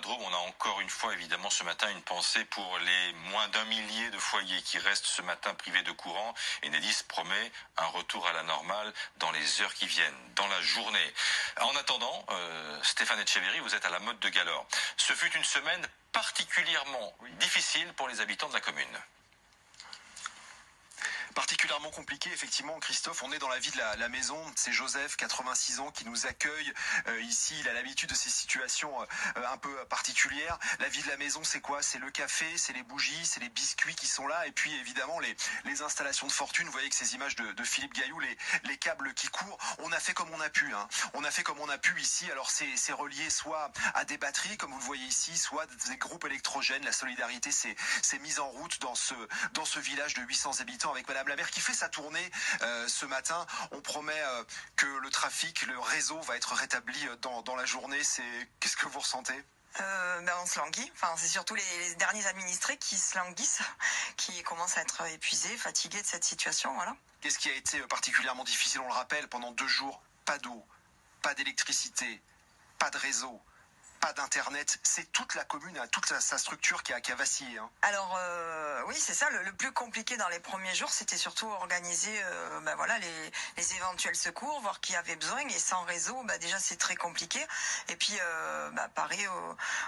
Drôme, on a encore une fois évidemment ce matin une pensée pour les moins d'un millier de foyers qui restent ce matin privés de courant. Enedis promet un retour à la normale dans les heures qui viennent, dans la journée. En attendant, Stéphane Etcheverry, vous êtes à la Motte de Galore. Ce fut une semaine particulièrement difficile pour les habitants de la commune. Particulièrement compliqué, effectivement, Christophe. On est dans la vie de la maison. C'est Joseph, 86 ans, qui nous accueille ici. Il a l'habitude de ces situations un peu particulières. La vie de la maison, c'est quoi? C'est le café, c'est les bougies, c'est les biscuits qui sont là. Et puis, évidemment, les installations de fortune. Vous voyez que ces images de Philippe Gaillou, les câbles qui courent. On a fait comme on a pu. On a fait comme on a pu ici. Alors, c'est relié soit à des batteries, comme vous le voyez ici, soit des groupes électrogènes. La solidarité s'est mise en route dans ce village de 800 habitants avec Madame la maire qui fait sa tournée ce matin. On promet que le trafic, le réseau va être rétabli dans la journée. Qu'est-ce que vous ressentez? On se languit. Enfin, c'est surtout les derniers administrés qui se languissent, qui commencent à être épuisés, fatigués de cette situation. Voilà. Qu'est-ce qui a été particulièrement difficile? On le rappelle, pendant 2 jours, pas d'eau, pas d'électricité, pas de réseau, pas d'internet. C'est toute la commune, toute sa structure qui a vacillé. Alors oui, c'est ça. Le plus compliqué dans les premiers jours, c'était surtout organiser les éventuels secours, voir qui avait besoin. Et sans réseau, déjà c'est très compliqué. Et puis parer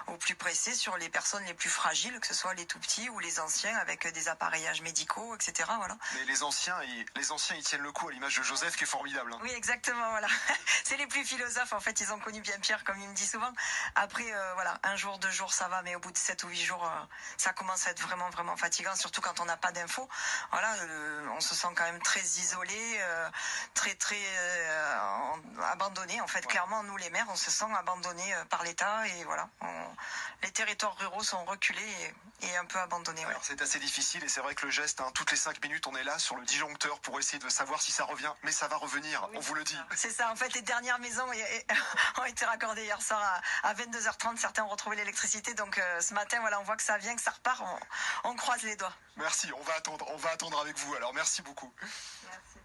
au plus pressé sur les personnes les plus fragiles, que ce soit les tout petits ou les anciens avec des appareillages médicaux, etc. Voilà. Mais les anciens, ils tiennent le coup, à l'image de Joseph qui est formidable. Oui, exactement. Voilà. C'est les plus philosophes. En fait, ils ont connu bien pire, comme il me dit souvent. Après, un jour, 2 jours, ça va, mais au bout de 7 ou 8 jours, ça commence à être vraiment, vraiment fatigant, surtout quand on n'a pas d'infos. Voilà, on se sent quand même très isolé, très, très abandonné. En fait, ouais. Clairement, nous, les maires, on se sent abandonnés par l'État et voilà. Les territoires ruraux sont reculés et un peu abandonnés. Ouais. Alors, c'est assez difficile et c'est vrai que le geste, toutes les 5 minutes, on est là sur le disjoncteur pour essayer de savoir si ça revient. Mais ça va revenir, oui, on vous le dit. C'est ça, en fait, les dernières maisons ont été raccordées hier soir à 22h30. Certains ont retrouvé l'électricité. Donc ce matin, voilà, on voit que ça vient, que ça repart. On croise les doigts. Merci, on va attendre avec vous. Alors, merci beaucoup. Merci.